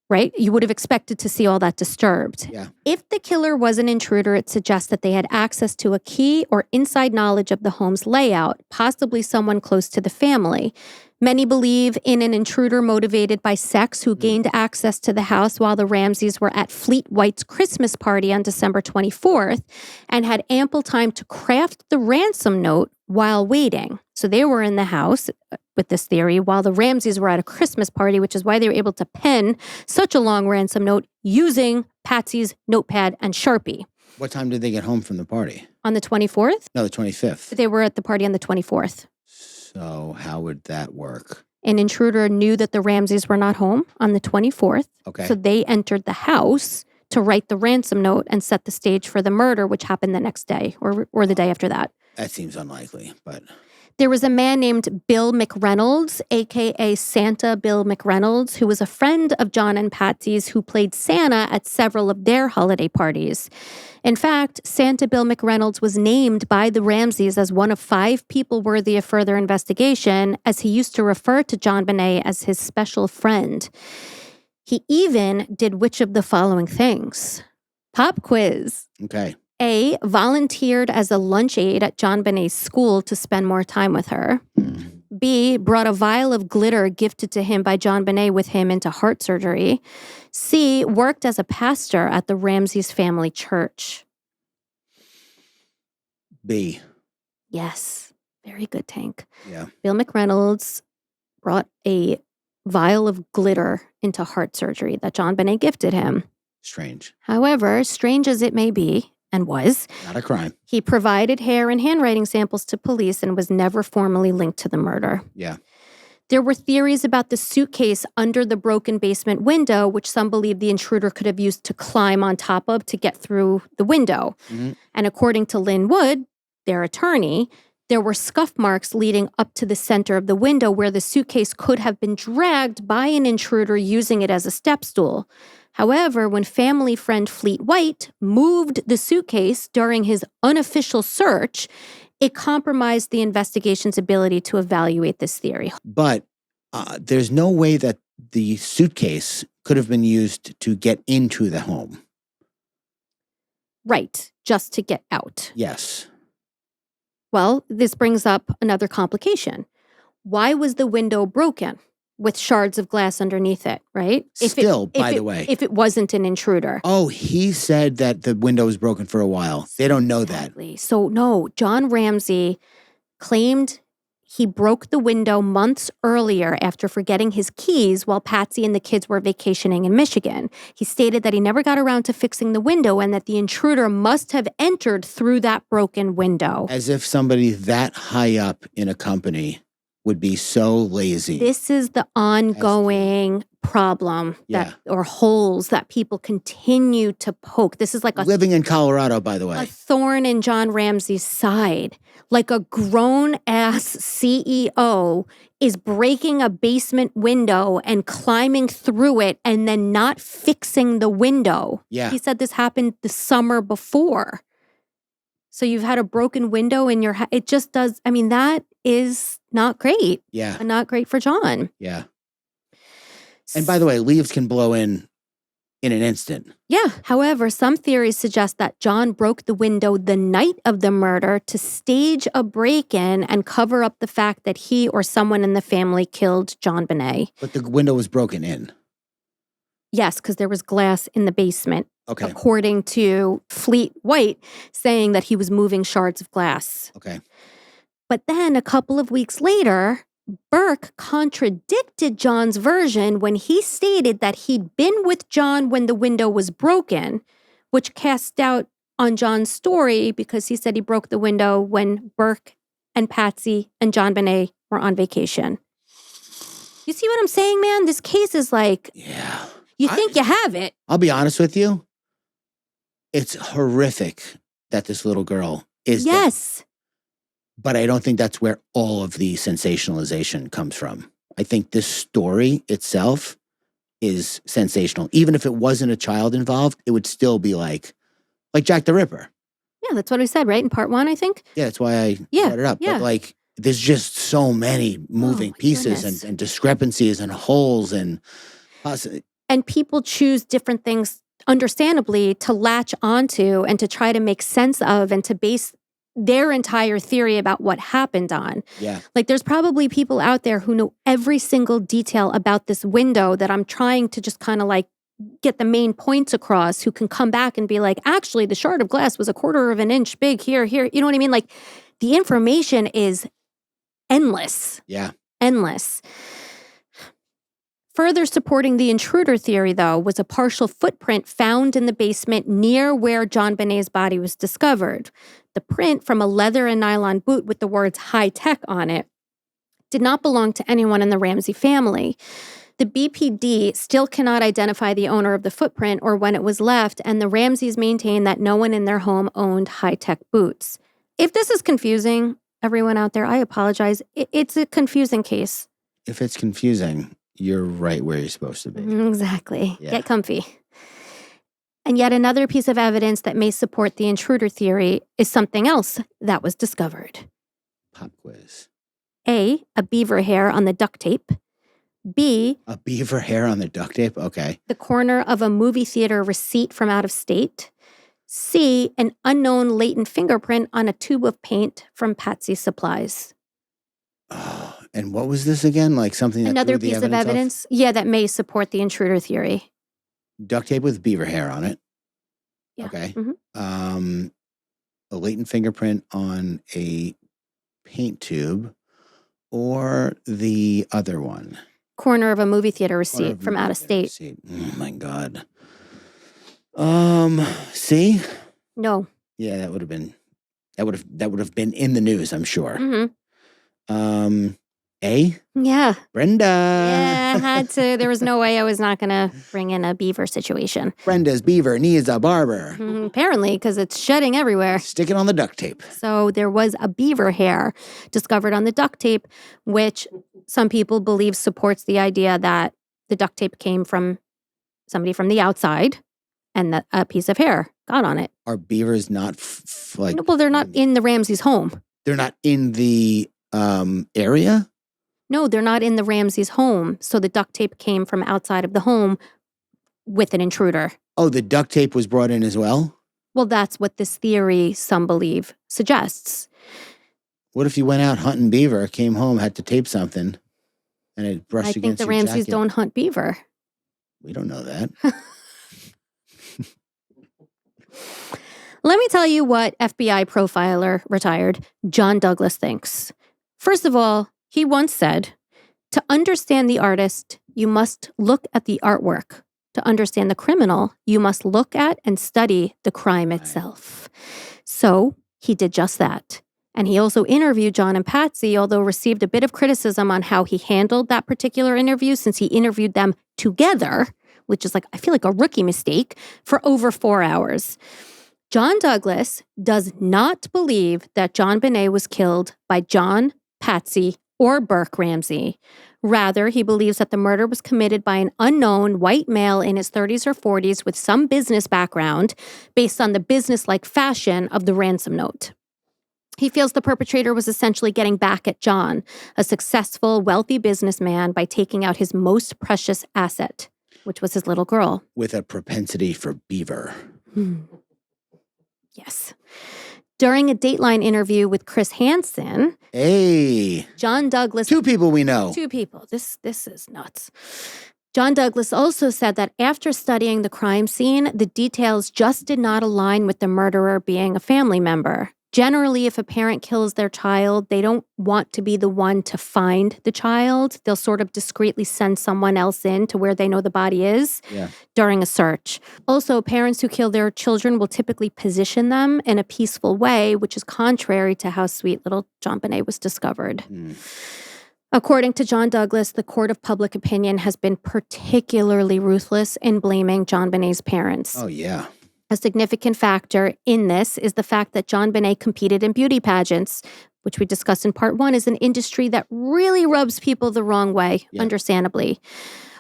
right? You would have expected to see all that disturbed. Yeah. If the killer was an intruder, it suggests that they had access to a key or inside knowledge of the home's layout, possibly someone close to the family. Many believe in an intruder motivated by sex who gained access to the house while the Ramseys were at Fleet White's Christmas party on December 24th and had ample time to craft the ransom note while waiting. So they were in the house with this theory while the Ramseys were at a Christmas party, which is why they were able to pen such a long ransom note using Patsy's notepad and Sharpie. What time did they get home from the party? On the 24th? No, the 25th. They were at the party on the 24th. So how would that work? An intruder knew that the Ramseys were not home on the 24th. Okay. So they entered the house to write the ransom note and set the stage for the murder, which happened the next day or the day after that. That seems unlikely, but... There was a man named Bill McReynolds, a.k.a. Santa Bill McReynolds, who was a friend of John and Patsy's who played Santa at several of their holiday parties. In fact, Santa Bill McReynolds was named by the Ramseys as one of 5 people worthy of further investigation, as he used to refer to JonBenét as his special friend. He even did which of the following things? Pop quiz. Okay. A, volunteered as a lunch aide at JonBenét's school to spend more time with her. B, brought a vial of glitter gifted to him by JonBenét with him into heart surgery. C, worked as a pastor at the Ramseys family church. B. Yes. Very good, Tank. Yeah. Bill McReynolds brought a vial of glitter into heart surgery that JonBenét gifted him. Strange. However, strange as it may be, and was, Not a crime. he provided hair and handwriting samples to police and was never formally linked to the murder. Yeah. There were theories about the suitcase under the broken basement window, which some believe the intruder could have used to climb on top of to get through the window. Mm-hmm. And according to Lynn Wood, their attorney, there were scuff marks leading up to the center of the window where the suitcase could have been dragged by an intruder using it as a step stool. However, when family friend Fleet White moved the suitcase during his unofficial search, it compromised the investigation's ability to evaluate this theory. But there's no way that the suitcase could have been used to get into the home. Right, just to get out. Yes. Well, this brings up another complication. Why was the window broken? With shards of glass underneath it, right? By the way. If it wasn't an intruder. Oh, he said that the window was broken for a while. They don't know that. So no, John Ramsey claimed he broke the window months earlier after forgetting his keys while Patsy and the kids were vacationing in Michigan. He stated that he never got around to fixing the window and that the intruder must have entered through that broken window. As if somebody that high up in a company would be so lazy. This is the ongoing problem or holes that people continue to poke. This is like living in Colorado, by the way. A thorn in John Ramsey's side. Like a grown-ass CEO is breaking a basement window and climbing through it and then not fixing the window. Yeah. He said this happened the summer before. So you've had a broken window in your house. It just does. I mean, that is not great. Yeah. And not great for John. Yeah. And by the way, leaves can blow in an instant. Yeah. However, some theories suggest that John broke the window the night of the murder to stage a break-in and cover up the fact that he or someone in the family killed JonBenét. But the window was broken in. Yes, because there was glass in the basement. Okay. According to Fleet White, saying that he was moving shards of glass. Okay. But then a couple of weeks later, Burke contradicted John's version when he stated that he'd been with John when the window was broken, which cast doubt on John's story because he said he broke the window when Burke and Patsy and JonBenét were on vacation. You see what I'm saying, man? This case is like, yeah. You think you have it. I'll be honest with you. It's horrific that this little girl is Yes. dead. But I don't think that's where all of the sensationalization comes from. I think this story itself is sensational. Even if it wasn't a child involved, it would still be like Jack the Ripper. Yeah, that's what I said, right? In part 1, I think. Yeah, that's why I brought it up. Yeah. But there's just so many moving pieces and discrepancies and holes and And people choose different things, understandably, to latch onto and to try to make sense of and to base their entire theory about what happened on. Yeah. Like, there's probably people out there who know every single detail about this window that I'm trying to just kind of like get the main points across, who can come back and be like, actually, the shard of glass was 1/4 of an inch big here. You know what I mean? Like, the information is endless. Yeah. Endless. Further supporting the intruder theory, though, was a partial footprint found in the basement near where JonBenét's body was discovered. The print from a leather and nylon boot with the words high tech on it did not belong to anyone in the Ramsey family. The BPD still cannot identify the owner of the footprint or when it was left, and the Ramseys maintain that no one in their home owned high-tech boots. If this is confusing, everyone out there, I apologize. It's a confusing case. If it's confusing, you're right where you're supposed to be. Exactly. Yeah. Get comfy. And yet another piece of evidence that may support the intruder theory is something else that was discovered. Pop quiz. A beaver hair on the duct tape. B, a beaver hair on the duct tape? Okay. the corner of a movie theater receipt from out of state. C, an unknown latent fingerprint on a tube of paint from Patsy's Supplies. Oh, and what was this again? Like something that Another threw the piece of evidence, yeah, that may support the intruder theory. Duct tape with beaver hair on it. Yeah. Okay. Mhm. A latent fingerprint on a paint tube, or the other one. Corner of a movie theater Or receipt a from out of movie state. receipt. Oh my God. See? No. Yeah, that would have been in the news, I'm sure. Mm-hmm. A? Yeah. Brenda. Yeah, I had to. There was no way I was not going to bring in a beaver situation. Brenda's beaver needs a barber. Apparently, because it's shedding everywhere. Stick it on the duct tape. So there was a beaver hair discovered on the duct tape, which some people believe supports the idea that the duct tape came from somebody from the outside and that a piece of hair got on it. Are beavers not Well, they're not in the Ramsey's home. They're not in the area? No, they're not in the Ramsey's home. So the duct tape came from outside of the home with an intruder. Oh, the duct tape was brought in as well? Well, that's what this theory, some believe, suggests. What if you went out hunting beaver, came home, had to tape something, and it brushed I think against the your Ramseys jacket? don't hunt beaver. We don't know that. Let me tell you what FBI profiler, retired, John Douglas thinks. First of all, he once said, to understand the artist, you must look at the artwork. To understand the criminal, you must look at and study the crime itself. So he did just that. And he also interviewed John and Patsy, although received a bit of criticism on how he handled that particular interview since he interviewed them together, which is I feel like a rookie mistake, for over 4 hours. John Douglas does not believe that JonBenét was killed by John, Patsy, or Burke Ramsey. Rather, he believes that the murder was committed by an unknown white male in his 30s or 40s with some business background based on the business-like fashion of the ransom note. He feels the perpetrator was essentially getting back at John, a successful, wealthy businessman, by taking out his most precious asset, which was his little girl. With a propensity for beaver. Yes. During a Dateline interview with Chris Hansen, Hey. John Douglas... Two people we know. Two people. This is nuts. John Douglas also said that after studying the crime scene, the details just did not align with the murderer being a family member. Generally, if a parent kills their child, they don't want to be the one to find the child. They'll sort of discreetly send someone else in to where they know the body is during a search. Also, parents who kill their children will typically position them in a peaceful way, which is contrary to how sweet little JonBenét was discovered. According to John Douglas, the court of public opinion has been particularly ruthless in blaming JonBenét's parents. Oh, yeah. A significant factor in this is the fact that JonBenét competed in beauty pageants, which we discussed in part 1, is an industry that really rubs people the wrong way, understandably.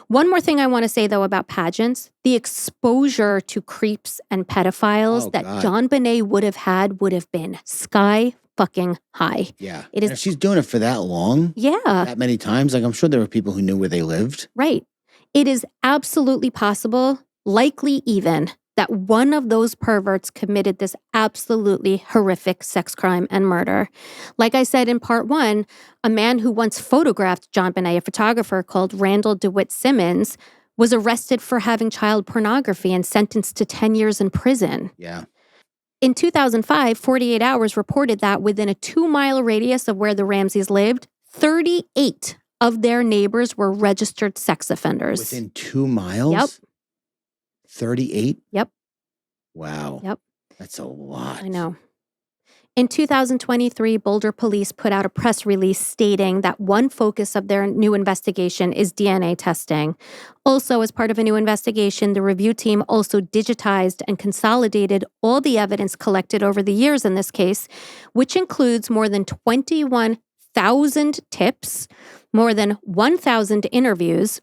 One more thing I want to say, though, about pageants, the exposure to creeps and pedophiles that JonBenét would have been sky fucking high. Yeah. It is. And if she's doing it for that long, that many times, I'm sure there were people who knew where they lived. Right. It is absolutely possible, likely even, that one of those perverts committed this absolutely horrific sex crime and murder. Like I said in part 1, a man who once photographed JonBenét, a photographer called Randall DeWitt Simmons, was arrested for having child pornography and sentenced to 10 years in prison. Yeah. In 2005, 48 Hours reported that within a 2-mile radius of where the Ramseys lived, 38 of their neighbors were registered sex offenders. Within 2 miles? Yep. 38? Yep. Wow. Yep. That's a lot. I know. In 2023, Boulder police put out a press release stating that one focus of their new investigation is DNA testing. Also, as part of a new investigation, the review team also digitized and consolidated all the evidence collected over the years in this case, which includes more than 21,000 tips, more than 1,000 interviews,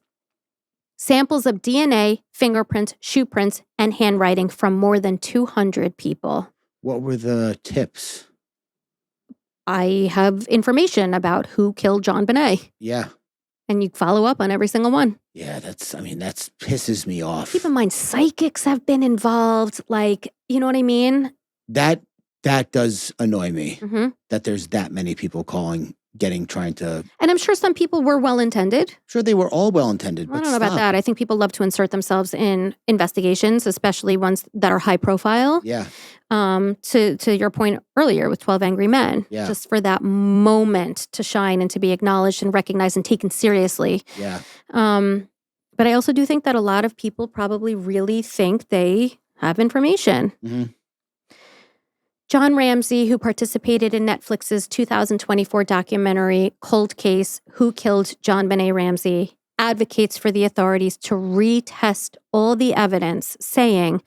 samples of DNA, fingerprints, shoe prints, and handwriting from more than 200 people. What were the tips? I have information about who killed JonBenét. Yeah. And you follow up on every single one. Yeah, that pisses me off. Keep in mind, psychics have been involved. Like, you know what I mean? That does annoy me, Mm-hmm. that there's that many people trying to... And I'm sure some people were well-intended. Sure, they were all well-intended, but I don't know about that. I think people love to insert themselves in investigations, especially ones that are high profile. Yeah. To your point earlier with 12 Angry Men. Yeah. Just for that moment to shine and to be acknowledged and recognized and taken seriously. Yeah. But I also do think that a lot of people probably really think they have information. Mm-hmm. John Ramsey, who participated in Netflix's 2024 documentary Cold Case, Who Killed JonBenét Ramsey, advocates for the authorities to retest all the evidence, saying,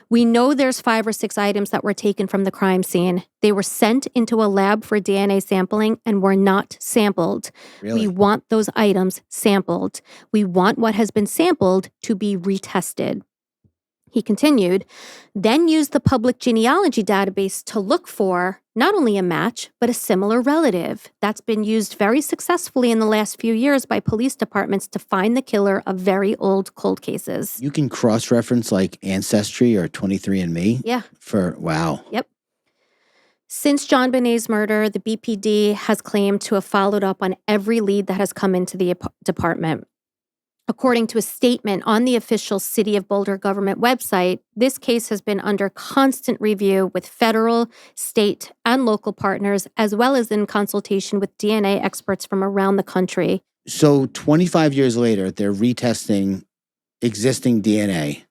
"We know there's 5 or 6 items that were taken from the crime scene. They were sent into a lab for DNA sampling and were not sampled. Really? We want those items sampled. We want what has been sampled to be retested." He continued, "Then use the public genealogy database to look for not only a match, but a similar relative. That's been used very successfully in the last few years by police departments to find the killer of very old cold cases." You can cross-reference like Ancestry or 23andMe? Yeah. Wow. Yep. Since JonBenét's murder, the BPD has claimed to have followed up on every lead that has come into the department. According to a statement on the official City of Boulder government website, this case has been under constant review with federal, state, and local partners, as well as in consultation with DNA experts from around the country. So 25 years later, they're retesting existing DNA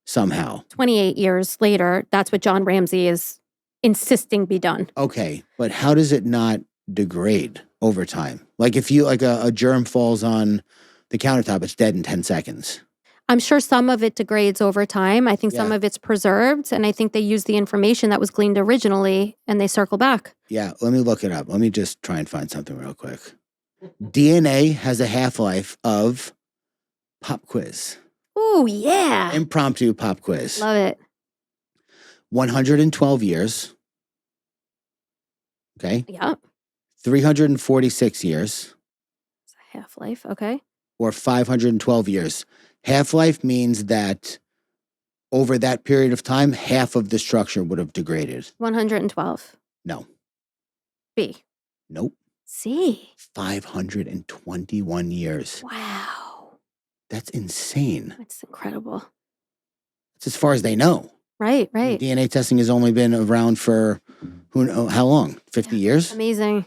somehow. 28 years later, that's what John Ramsey is insisting be done. Okay, but how does it not degrade over time? Like if a germ falls on the countertop, it's dead in 10 seconds. I'm sure some of it degrades over time. I think some of it's preserved, and I think they use the information that was gleaned originally and they circle back. Yeah, let me look it up. Let me just try and find something real quick. DNA has a half-life of pop quiz. Oh, yeah. Impromptu pop quiz. Love it. 112 years. Okay. Yeah. 346 years. It's a half-life. Okay. Or 512 years. Half-life means that over that period of time, half of the structure would have degraded. 112. No. B. Nope. C. 521 years. Wow. That's insane. That's incredible. It's as far as they know. Right, right. DNA testing has only been around for who knows how long? 50 years? Amazing.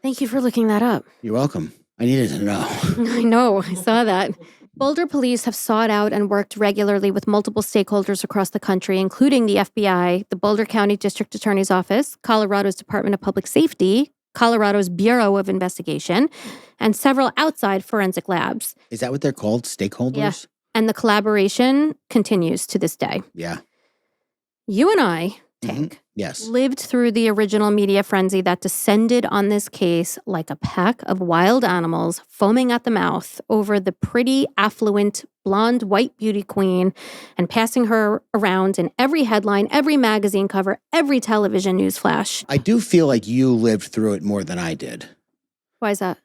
Thank you for looking that up. You're welcome. I needed to know. I know. I saw that. Boulder police have sought out and worked regularly with multiple stakeholders across the country, including the FBI, the Boulder County District Attorney's Office, Colorado's Department of Public Safety, Colorado's Bureau of Investigation, and several outside forensic labs. Is that what they're called? Stakeholders? Yeah. And the collaboration continues to this day. Yeah. You and I, Tank, Yes. lived through the original media frenzy that descended on this case like a pack of wild animals foaming at the mouth over the pretty, affluent, blonde, white beauty queen and passing her around in every headline, every magazine cover, every television news flash. I do feel like you lived through it more than I did. Why is that?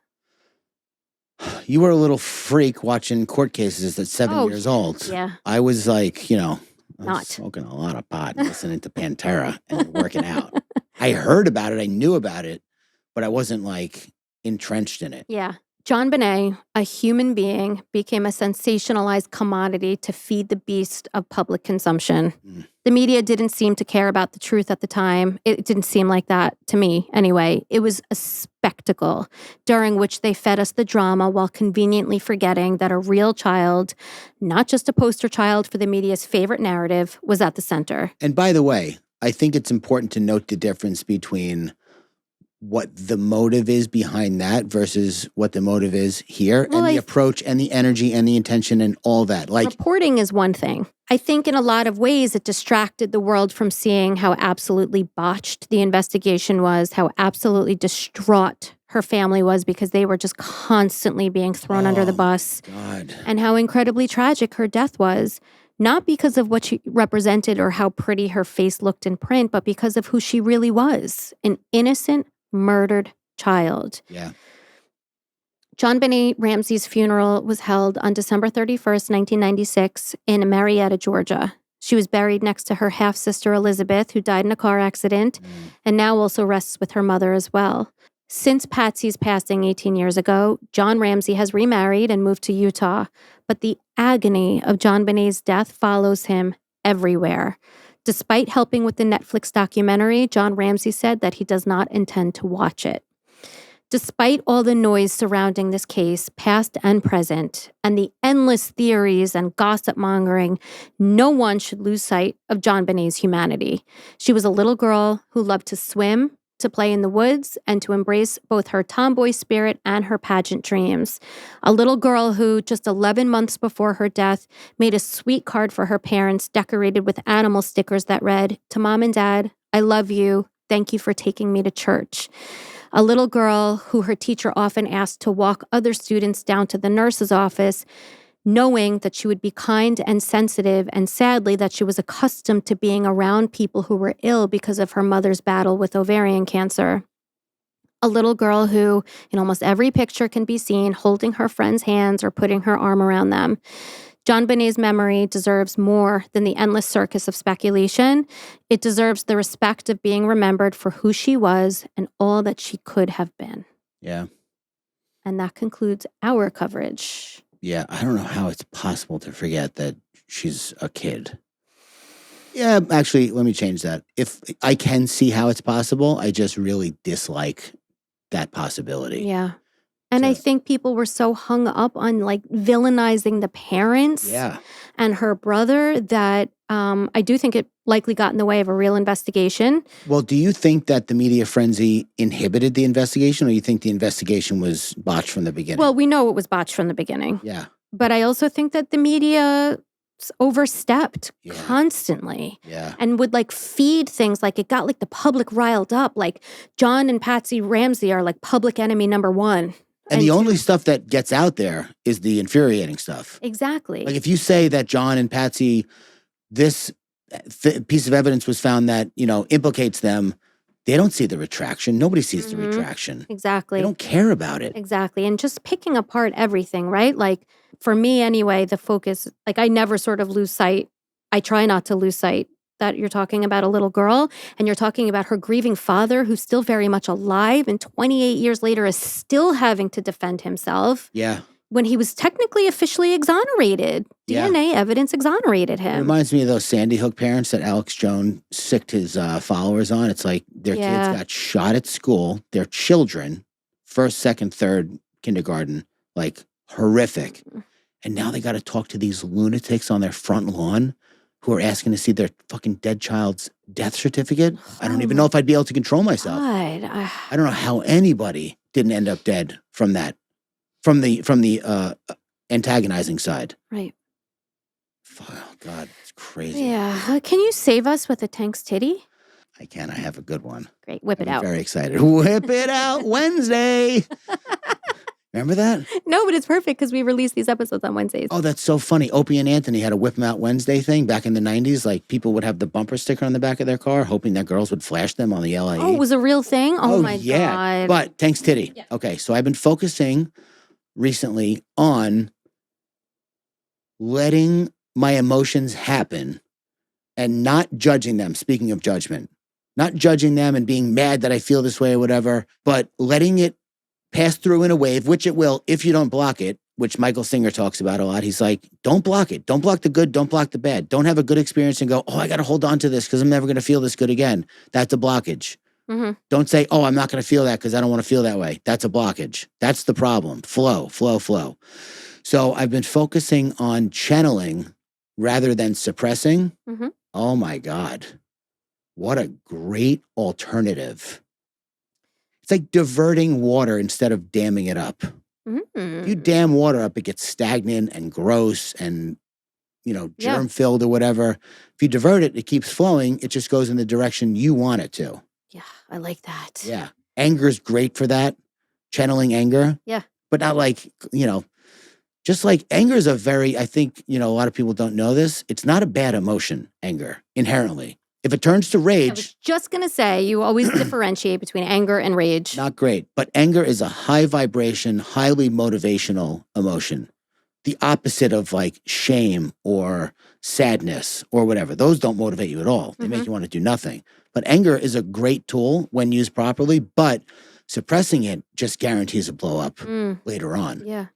You were a little freak watching court cases at 7 years old. Yeah. I was like, I was Not. smoking a lot of pot, listening to Pantera and working out. I heard about it. I knew about it, but I wasn't like entrenched in it. Yeah. JonBenét, a human being, became a sensationalized commodity to feed the beast of public consumption. The media didn't seem to care about the truth at the time. It didn't seem like that to me, anyway. It was a spectacle during which they fed us the drama while conveniently forgetting that a real child, not just a poster child for the media's favorite narrative, was at the center. And by the way, I think it's important to note the difference between what the motive is behind that versus what the motive is here, and the approach and the energy and the intention and all that. Like, reporting is one thing. I think in a lot of ways it distracted the world from seeing how absolutely botched the investigation was, how absolutely distraught her family was because they were just constantly being thrown under the bus. God. And how incredibly tragic her death was. Not because of what she represented or how pretty her face looked in print, but because of who she really was, an innocent, murdered child. Yeah. JonBenét Ramsey's funeral was held on December 31st, 1996 in Marietta, Georgia. She was buried next to her half-sister Elizabeth, who died in a car accident, and now also rests with her mother as well. Since Patsy's passing 18 years ago, John Ramsey has remarried and moved to Utah, but the agony of JonBenét's death follows him everywhere. Despite helping with the Netflix documentary, John Ramsey said that he does not intend to watch it. Despite all the noise surrounding this case, past and present, and the endless theories and gossip mongering, no one should lose sight of JonBenét's humanity. She was a little girl who loved to swim, to play in the woods, and to embrace both her tomboy spirit and her pageant dreams. A little girl who, just 11 months before her death, made a sweet card for her parents decorated with animal stickers that read, "To Mom and Dad, I love you. Thank you for taking me to church." A little girl who her teacher often asked to walk other students down to the nurse's office, knowing that she would be kind and sensitive, and sadly that she was accustomed to being around people who were ill because of her mother's battle with ovarian cancer. A little girl who, in almost every picture, can be seen holding her friend's hands or putting her arm around them. JonBenét's memory deserves more than the endless circus of speculation. It deserves the respect of being remembered for who she was and all that she could have been. Yeah. And that concludes our coverage. Yeah, I don't know how it's possible to forget that she's a kid. Yeah, actually, let me change that. If I can see how it's possible, I just really dislike that possibility. Yeah. And I think people were so hung up on like villainizing the parents and her brother that I do think it likely got in the way of a real investigation. Well, do you think that the media frenzy inhibited the investigation, or you think the investigation was botched from the beginning? Well, we know it was botched from the beginning. Yeah. But I also think that the media overstepped constantly and would like feed things like it got like the public riled up. Like John and Patsy Ramsey are like public enemy number one. And the only stuff that gets out there is the infuriating stuff. Exactly. Like if you say that John and Patsy, this piece of evidence was found that, implicates them, they don't see the retraction. Nobody sees the retraction. Exactly. They don't care about it. Exactly. And just picking apart everything, right? Like for me anyway, the focus, like I never sort of lose sight. I try not to lose sight that you're talking about a little girl and you're talking about her grieving father who's still very much alive and 28 years later is still having to defend himself. Yeah. When he was technically officially exonerated. DNA evidence exonerated him. It reminds me of those Sandy Hook parents that Alex Jones sicked his followers on. It's like their kids got shot at school, their children, first, second, third, kindergarten, like horrific. And now they got to talk to these lunatics on their front lawn who are asking to see their fucking dead child's death certificate. I don't even know if I'd be able to control myself. God. I don't know how anybody didn't end up dead from that, from the antagonizing side. Right. Oh, God, it's crazy. Yeah. Can you save us with a Tank's titty? I can. I have a good one. Great. Whip it out. I'm very excited. Whip it out Wednesday. Remember that? No, but it's perfect because we release these episodes on Wednesdays. Oh, that's so funny. Opie and Anthony had a Whip 'em Out Wednesday thing back in the 90s. Like, people would have the bumper sticker on the back of their car, hoping that girls would flash them on the LIE. Oh, it was a real thing? Oh my God. But Tank's titty. Yeah. Okay, so I've been focusing recently on letting my emotions happen and not judging them. Speaking of judgment, not judging them and being mad that I feel this way or whatever, but letting it pass through in a wave, which it will if you don't block it, which Michael Singer talks about a lot. He's like, don't block it. Don't block the good. Don't block the bad. Don't have a good experience and go, oh, I got to hold on to this because I'm never going to feel this good again. That's a blockage. Mm-hmm. Don't say, oh, I'm not going to feel that because I don't want to feel that way. That's a blockage. That's the problem. Flow, flow, flow. So I've been focusing on channeling rather than suppressing. Mm-hmm. Oh my God. What a great alternative. It's like diverting water instead of damming it up. Mm-hmm. If you dam water up, it gets stagnant and gross and, germ-filled or whatever. If you divert it, it keeps flowing. It just goes in the direction you want it to. Yeah, I like that. Yeah. Anger is great for that. Channeling anger. Yeah. But not like, just like anger is I think, a lot of people don't know this. It's not a bad emotion, anger, inherently. If it turns to rage. I was just going to say, you always differentiate between anger and rage. Not great. But anger is a high vibration, highly motivational emotion. The opposite of like shame or sadness or whatever. Those don't motivate you at all. They make you want to do nothing. But anger is a great tool when used properly, but suppressing it just guarantees a blow up later on. Yeah.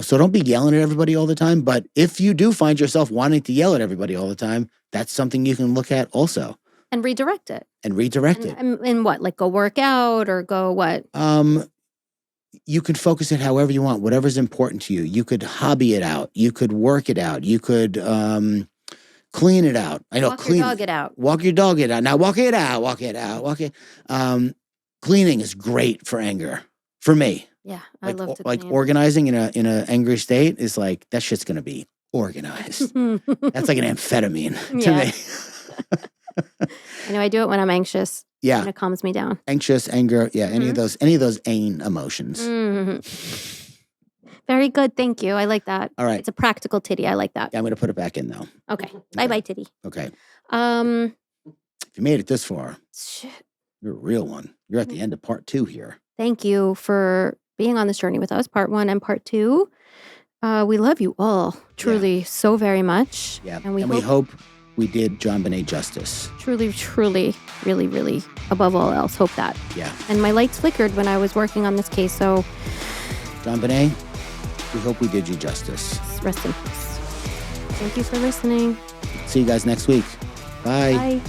So don't be yelling at everybody all the time. But if you do find yourself wanting to yell at everybody all the time, that's something you can look at also. And redirect it. And what? Like go work out or go what? You could focus it however you want, whatever's important to you. You could hobby it out. You could work it out. You could clean it out. Walk your dog it out. Walk your dog it out. Now walk it out. Walk it out. Walk it. Cleaning is great for anger. For me. Yeah, I love to clean. Like organizing in a angry state is like, that shit's going to be organized. That's like an amphetamine to me. I know I do it when I'm anxious. Yeah. And it calms me down. Anxious, anger. Yeah. Any of those ain emotions. Mm-hmm. Very good. Thank you. I like that. All right. It's a practical titty. I like that. Yeah, I'm going to put it back in though. Okay. Bye-bye, titty. Okay. If you made it this far, you're a real one. You're at the end of part 2 here. Thank you for being on this journey with us, part 1 and part 2. We love you all, truly, so very much. Yeah. And we hope we did JonBenét justice. Truly, truly, really, really, above all else, hope that. Yeah. And my lights flickered when I was working on this case, so. JonBenét, we hope we did you justice. Rest in peace. Thank you for listening. See you guys next week. Bye. Bye.